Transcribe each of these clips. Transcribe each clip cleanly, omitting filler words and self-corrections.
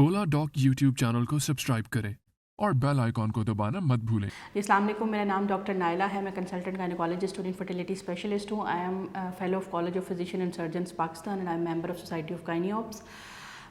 ओला dock YouTube channel को subscribe करें और बेल आइकॉन को दबाना मत भूलें। अस्सलाम वालेकुम, मेरा नाम डॉक्टर नाइला है। मैं consultant gynaecologist student fertility specialist हूँ। I am fellow of college of physician and surgeons Pakistan and I am member of society of गायनियोप्स।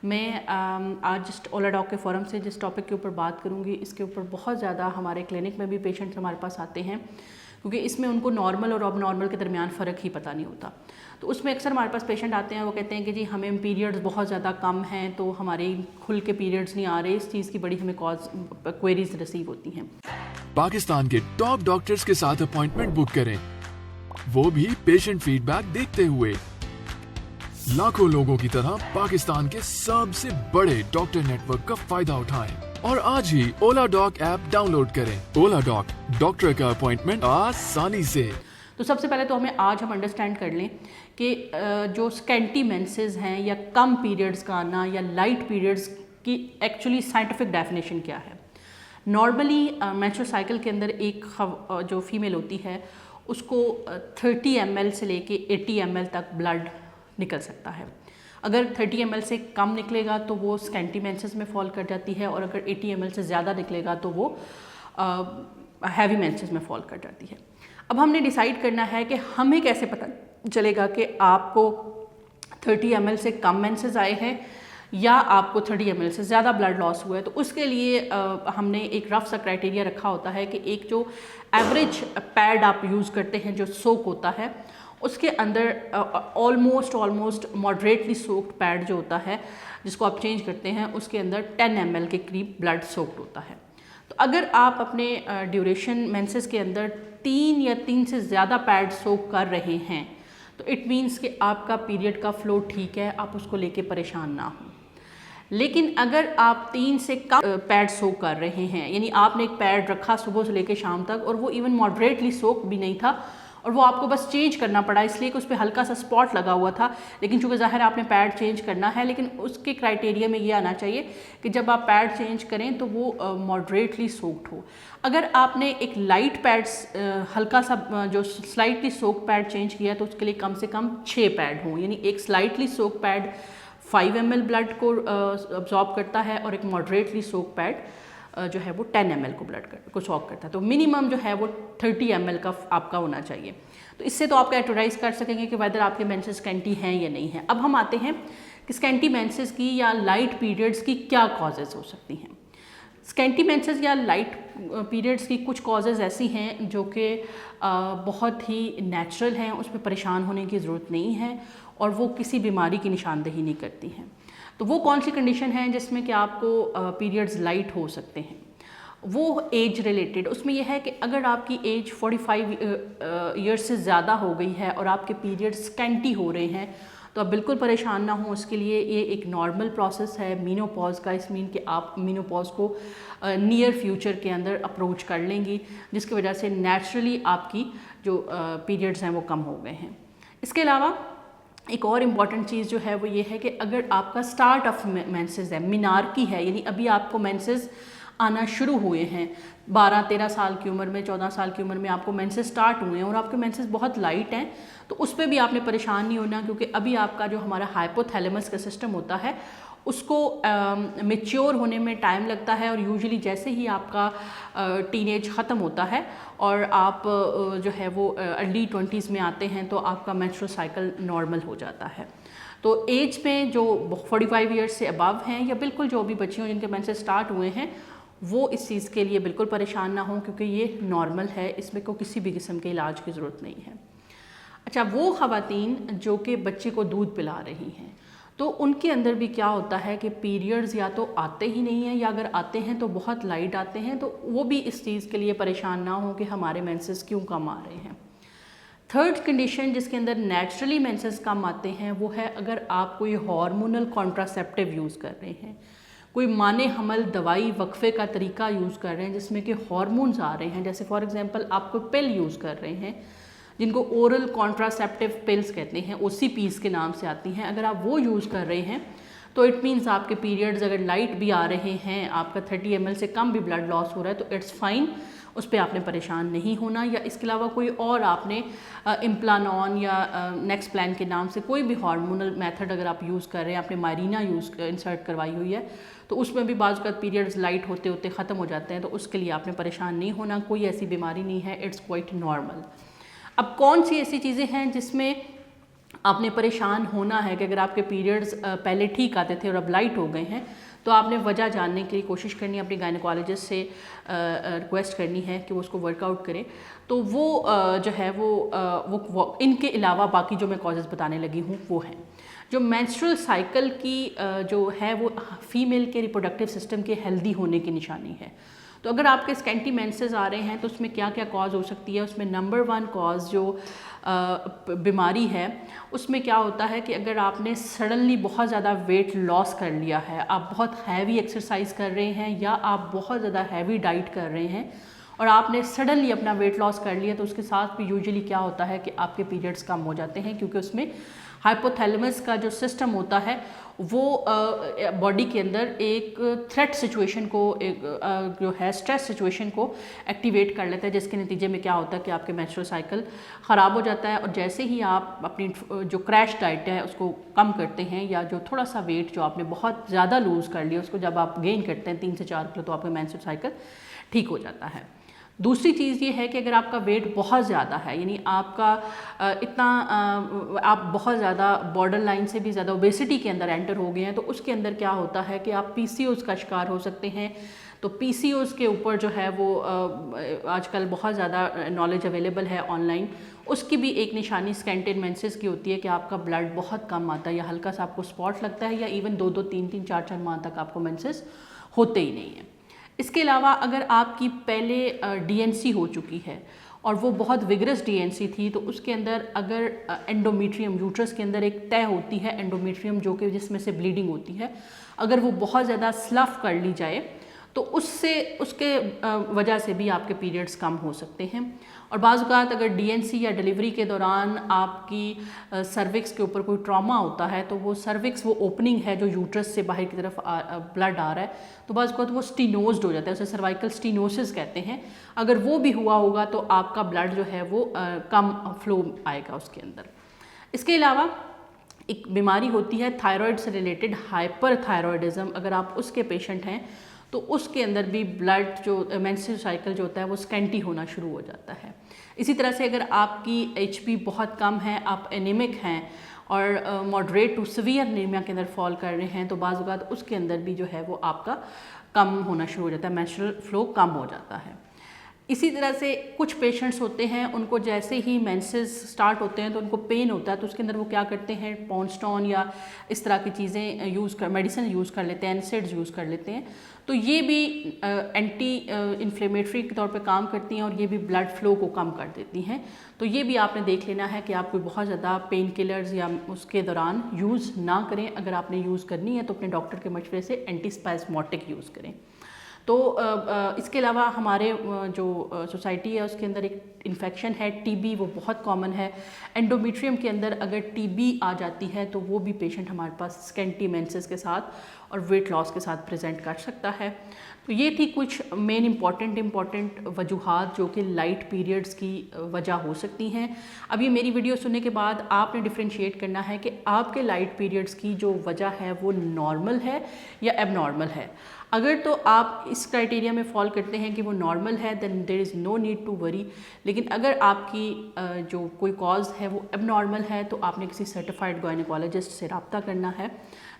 मैं आज जस्ट ओला डॉक के फोरम से जिस टॉपिक के ऊपर बात करूँगी, इसके ऊपर बहुत ज़्यादा हमारे क्लिनिक में भी पेशेंट्स हमारे पास आते हैं, क्योंकि इसमें उनको नॉर्मल और अब नॉर्मल के दरमियान फ़र्क ही पता नहीं होता। तो उसमें अक्सर हमारे पास पेशेंट आते हैं, वो कहते हैं कि जी हमें पीरियड्स बहुत ज़्यादा कम हैं, तो हमारे खुल के पीरियड्स नहीं आ रहे। इस चीज़ की बड़ी हमें क्वेरीज रिसीव होती हैं। पाकिस्तान के टॉप डॉक्टर्स के साथ अपॉइंटमेंट बुक करें, वो भी पेशेंट फीडबैक देखते हुए। लाखों लोगों की तरह पाकिस्तान के सबसे बड़े डॉक्टर नेटवर्क का फायदा उठाएं और आज ही ओला डॉक ऐप डाउनलोड करें। ओला डॉक, डॉक्टर का अपॉइंटमेंट आसानी से। तो सबसे पहले तो हम अंडरस्टैंड कर लें कि जो स्कैंटी मेंसेस हैं या कम पीरियड्स का आना या लाइट पीरियड्स की एक्चुअली साइंटिफिक डेफिनेशन क्या है। नॉर्मली मेंस्ट्रुअल साइकिल के अंदर एक जो फीमेल होती है उसको 30 ml से लेके 80 ml तक ब्लड निकल सकता है। अगर 30 ml से कम निकलेगा तो वो स्कैंटी मेंसेस में फॉल कर जाती है, और अगर 80 ml से ज़्यादा निकलेगा तो वो हैवी मेंसेस में फॉल कर जाती है। अब हमने डिसाइड करना है कि हमें कैसे पता चलेगा कि आपको 30 ml से कम मेंसेस आए हैं या आपको 30 ml से ज़्यादा ब्लड लॉस हुआ है। तो उसके लिए हमने एक रफ सा क्राइटेरिया रखा होता है कि एक जो एवरेज पैड आप यूज़ करते हैं, जो सोक होता है, उसके अंदर ऑलमोस्ट मॉडरेटली सोक्ड पैड जो होता है जिसको आप चेंज करते हैं, उसके अंदर 10 ml के करीब ब्लड सोक्ड होता है। तो अगर आप अपने ड्यूरेशन मेंसेस के अंदर 3 या 3 से ज़्यादा पैड सोक कर रहे हैं तो इट मीन्स कि आपका पीरियड का फ्लो ठीक है, आप उसको लेके परेशान ना हो। लेकिन अगर आप 3 से कम पैड सोक कर रहे हैं, यानी आपने एक पैड रखा सुबह से लेके शाम तक और वो इवन मॉडरेटली सोक भी नहीं था और वो आपको बस चेंज करना पड़ा इसलिए कि उस पर हल्का सा स्पॉट लगा हुआ था, लेकिन चूँकि ज़ाहिर आपने पैड चेंज करना है, लेकिन उसके क्राइटेरिया में ये आना चाहिए कि जब आप पैड चेंज करें तो वो मॉडरेटली सोक्ड हो। अगर आपने एक लाइट पैड हल्का सा जो स्लाइटली सोक पैड चेंज किया तो उसके लिए कम से कम 6 पैड हों, यानी एक स्लाइटली सोक पैड 5 ml ब्लड को अब्जॉर्ब करता है और एक मॉडरेटली सोक पैड जो है वो 10 ml को ब्लड को सॉक करता है। तो मिनिमम जो है वो 30 ml का आपका होना चाहिए। तो इससे तो आप कैटेगराइज कर सकेंगे कि वेदर आपके मेंसेस स्कैंटी हैं या नहीं है। अब हम आते हैं कि स्कैंटी मेंसेस की या लाइट पीरियड्स की क्या कॉजेज़ हो सकती हैं। स्कैंटी मेंसेस या लाइट पीरियड्स की कुछ कॉजेज़ ऐसी हैं जो कि बहुत ही नेचुरल हैं, उसमें परेशान होने की ज़रूरत नहीं है और वो किसी बीमारी की निशानदेही नहीं करती हैं। तो वो कौन सी कंडीशन है जिसमें कि आपको पीरियड्स लाइट हो सकते हैं? वो एज रिलेटेड, उसमें यह है कि अगर आपकी एज 45 ईयर्स से ज़्यादा हो गई है और आपके पीरियड्स स्कैंटी हो रहे हैं तो आप बिल्कुल परेशान ना हो। उसके लिए ये एक नॉर्मल प्रोसेस है मीनोपॉज का। इस मीन कि आप मीनोपॉज को नियर फ्यूचर के अंदर अप्रोच कर लेंगी, जिसकी वजह से नेचुरली आपकी जो पीरियड्स हैं वो कम हो गए हैं। इसके अलावा एक और इम्पॉर्टेंट चीज़ जो है वो ये है कि अगर आपका स्टार्ट ऑफ मेंसेस है, मिनार्की है, यानी अभी आपको मेंसेस आना शुरू हुए हैं, 12-13 साल की उम्र में, 14 साल की उम्र में आपको मेंसेस स्टार्ट हुए हैं और आपके मेंसेस बहुत लाइट हैं, तो उस पर भी आपने परेशान नहीं होना, क्योंकि अभी आपका जो हमारा हाइपोथैलेमस का सिस्टम होता है उसको मैच्योर होने में टाइम लगता है। और यूजुअली जैसे ही आपका टीनेज ख़त्म होता है और आप जो है वो अर्ली 20s में आते हैं तो आपका मेंस्ट्रुअल साइकिल नॉर्मल हो जाता है। तो एज में जो 45 ईयर्स से अबव हैं या बिल्कुल जो भी बच्चियों जिनके मेंसेस स्टार्ट हुए हैं वो इस चीज़ के लिए बिल्कुल परेशान ना हो, क्योंकि ये नॉर्मल है, इसमें कोई किसी भी किस्म के इलाज की ज़रूरत नहीं है। अच्छा, वो ख़वातीन जो कि बच्चे को दूध पिला रही हैं तो उनके अंदर भी क्या होता है कि पीरियड्स या तो आते ही नहीं हैं या अगर आते हैं तो बहुत लाइट आते हैं, तो वो भी इस चीज़ के लिए परेशान ना हो कि हमारे मेंसेस क्यों कम आ रहे हैं। थर्ड कंडीशन जिसके अंदर नेचुरली मेंसेस कम आते हैं वो है अगर आप कोई हार्मोनल कॉन्ट्रासेप्टिव यूज़ कर रहे हैं, कोई माने हमल दवाई वक्फे का तरीका यूज़ कर रहे हैं जिसमें कि हार्मोन्स आ रहे हैं। जैसे फॉर एग्जांपल आप कोई पिल यूज़ कर रहे हैं जिनको ओरल कॉन्ट्रासेप्टिव पिल्स कहते हैं, OCPs के नाम से आती हैं, अगर आप वो यूज़ कर रहे हैं तो इट मीन्स आपके पीरियड्स अगर लाइट भी आ रहे हैं, आपका 30 ml से कम भी ब्लड लॉस हो रहा है तो इट्स फाइन, उस पर आपने परेशान नहीं होना, या इसके अलावा कोई और आपने इम्प्लानॉन या नेक्सप्लान के नाम से कोई भी हार्मोनल मेथड अगर आप यूज़ कर रहे हैं, आपने मायरीना इंसर्ट करवाई हुई है, तो उसमें भी बाज़ वक़्त पीरियड्स लाइट होते होते ख़त्म हो जाते हैं, तो उसके लिए आपने परेशान नहीं होना, कोई ऐसी बीमारी नहीं है, इट्स क्वाइट नॉर्मल। अब कौन सी ऐसी चीज़ें हैं जिसमें आपने परेशान होना है कि अगर आपके पीरियड्स पहले ठीक आते थे और अब लाइट हो गए हैं, तो आपने वजह जानने के लिए कोशिश करनी है, अपनी गायनेकोलॉजिस्ट से रिक्वेस्ट करनी है कि वो उसको वर्कआउट करें। तो वो जो है वो इनके अलावा बाकी जो मैं कॉजेज़ बताने लगी हूँ वो हैं। जो मेंस्ट्रुअल साइकिल की जो है वो फीमेल के रिप्रोडक्टिव सिस्टम के हेल्दी होने की निशानी है। तो अगर आपके स्कैंटी मेंसेस आ रहे हैं तो उसमें क्या क्या कॉज हो सकती है, उसमें नंबर 1 कॉज जो बीमारी है उसमें क्या होता है कि अगर आपने सडनली बहुत ज़्यादा वेट लॉस कर लिया है, आप बहुत हैवी एक्सरसाइज कर रहे हैं या आप बहुत ज़्यादा हैवी डाइट कर रहे हैं और आपने सडनली अपना वेट लॉस कर लिया, तो उसके साथ भी यूजुअली क्या होता है कि आपके पीरियड्स कम हो जाते हैं, क्योंकि उसमें हाइपोथैलेमस का जो सिस्टम होता है वो बॉडी के अंदर एक थ्रेट सिचुएशन को, एक जो है स्ट्रेस सिचुएशन को एक्टिवेट कर लेता है, जिसके नतीजे में क्या होता है कि आपके मेंस्ट्रुअल साइकिल ख़राब हो जाता है। और जैसे ही आप अपनी जो क्रैश डाइट है उसको कम करते हैं, या जो थोड़ा सा वेट जो आपने बहुत ज़्यादा लूज़ कर लिया उसको जब आप गेन करते हैं 3 से 4 किलो, तो आपका मेंस्ट्रुअल साइकिल ठीक हो जाता है। दूसरी चीज़ ये है कि अगर आपका वेट बहुत ज़्यादा है, यानी आपका आप बहुत ज़्यादा बॉर्डर लाइन से भी ज़्यादा ओबेसिटी के अंदर एंटर हो गए हैं, तो उसके अंदर क्या होता है कि आप PCOS का शिकार हो सकते हैं। तो PCOS के ऊपर जो है वो आजकल बहुत ज़्यादा नॉलेज अवेलेबल है ऑनलाइन। उसकी भी एक निशानी स्कैंटी मेंसेस की होती है कि आपका ब्लड बहुत कम आता है, या हल्का सा आपको स्पॉट लगता है, या इवन 2-2, 3-3, 4-4 माह तक आपको मेंसेस होते ही नहीं है। इसके अलावा अगर आपकी पहले DNC हो चुकी है और वो बहुत विगरस DNC थी, तो उसके अंदर अगर एंडोमेट्रियम, यूट्रस के अंदर एक तय होती है एंडोमेट्रियम जो कि जिसमें से ब्लीडिंग होती है, अगर वो बहुत ज़्यादा स्लफ कर ली जाए तो उसके वजह से भी आपके पीरियड्स कम हो सकते हैं। और बाज़ औक़ात अगर DNC या डिलीवरी के दौरान आपकी सर्विक्स के ऊपर कोई ट्रॉमा होता है, तो वो सर्विक्स वो ओपनिंग है जो यूट्रस से बाहर की तरफ ब्लड आ रहा है, तो बाज़ औक़ात वो स्टीनोज्ड हो जाता है, उसे सर्वाइकल स्टीनोसिस कहते हैं। अगर वो भी हुआ होगा तो आपका ब्लड जो है वो कम फ्लो आएगा उसके अंदर। इसके अलावा एक बीमारी होती है थायराइड से रिलेटेड हाइपरथायरॉयडिज्म, अगर आप उसके पेशेंट हैं तो उसके अंदर भी ब्लड जो मेंस्ट्रुअल साइकिल जो होता है वो स्कैंटी होना शुरू हो जाता है। इसी तरह से अगर आपकी HP बहुत कम है, आप एनीमिक हैं और मॉडरेट टू सीवियर एनीमिया के अंदर फॉल कर रहे हैं, तो बाज़ औक़ात उसके अंदर भी जो है वो आपका कम होना शुरू हो जाता है, मेंस्ट्रुअल फ्लो कम हो जाता है। इसी तरह से कुछ पेशेंट्स होते हैं, उनको जैसे ही मेंसेस स्टार्ट होते हैं तो उनको पेन होता है, तो उसके अंदर वो क्या करते हैं, पॉन्स्टॉन या इस तरह की चीज़ें मेडिसिन यूज़ कर लेते हैं, एनसेड्स यूज़ कर लेते हैं। तो ये भी एंटी इन्फ्लेमेटरी के तौर पे काम करती हैं और ये भी ब्लड फ्लो को कम कर देती हैं। तो ये भी आपने देख लेना है कि आप कोई बहुत ज़्यादा पेन किलर्स या उसके दौरान यूज़ ना करें। अगर आपने यूज़ करनी है तो अपने डॉक्टर के मशवरे से एंटीस्पैस्मोटिक यूज़ करें। तो इसके अलावा हमारे जो सोसाइटी है उसके अंदर एक इन्फेक्शन है TB, वो बहुत कॉमन है। एंडोमेट्रियम के अंदर अगर TB आ जाती है तो वो भी पेशेंट हमारे पास स्कैंटी मेंसेस के साथ और वेट लॉस के साथ प्रेजेंट कर सकता है। तो ये थी कुछ मेन इम्पॉर्टेंट वजूहात जो कि लाइट पीरियड्स की वजह हो सकती हैं। अब ये मेरी वीडियो सुनने के बाद आपने डिफ्रेंशिएट करना है कि आपके लाइट पीरियड्स की जो वजह है वो नॉर्मल है या एबनॉर्मल है। अगर तो आप इस क्राइटेरिया में फॉल करते हैं कि वो नॉर्मल है, then there is no need to worry. लेकिन अगर आपकी जो कोई कॉज है वो एबनॉर्मल है, तो आपने किसी सर्टिफाइड गायनेकोलॉजिस्ट से रब्ता करना है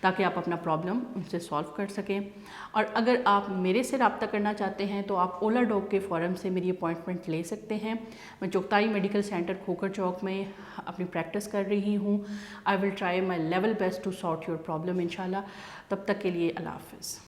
ताकि आप अपना प्रॉब्लम उनसे सॉल्व कर सकें। और अगर आप मेरे से रब्ता करना चाहते हैं तो आप ओला डॉग के फोरम से मेरी अपॉइंटमेंट ले सकते हैं। मैं चुगताई मेडिकल सेंटर खोखर चौक में अपनी प्रैक्टिस कर रही हूँ। I will try my level best to sort your problem इंशाल्लाह। तब तक के लिए अल्लाह हाफ़िज़।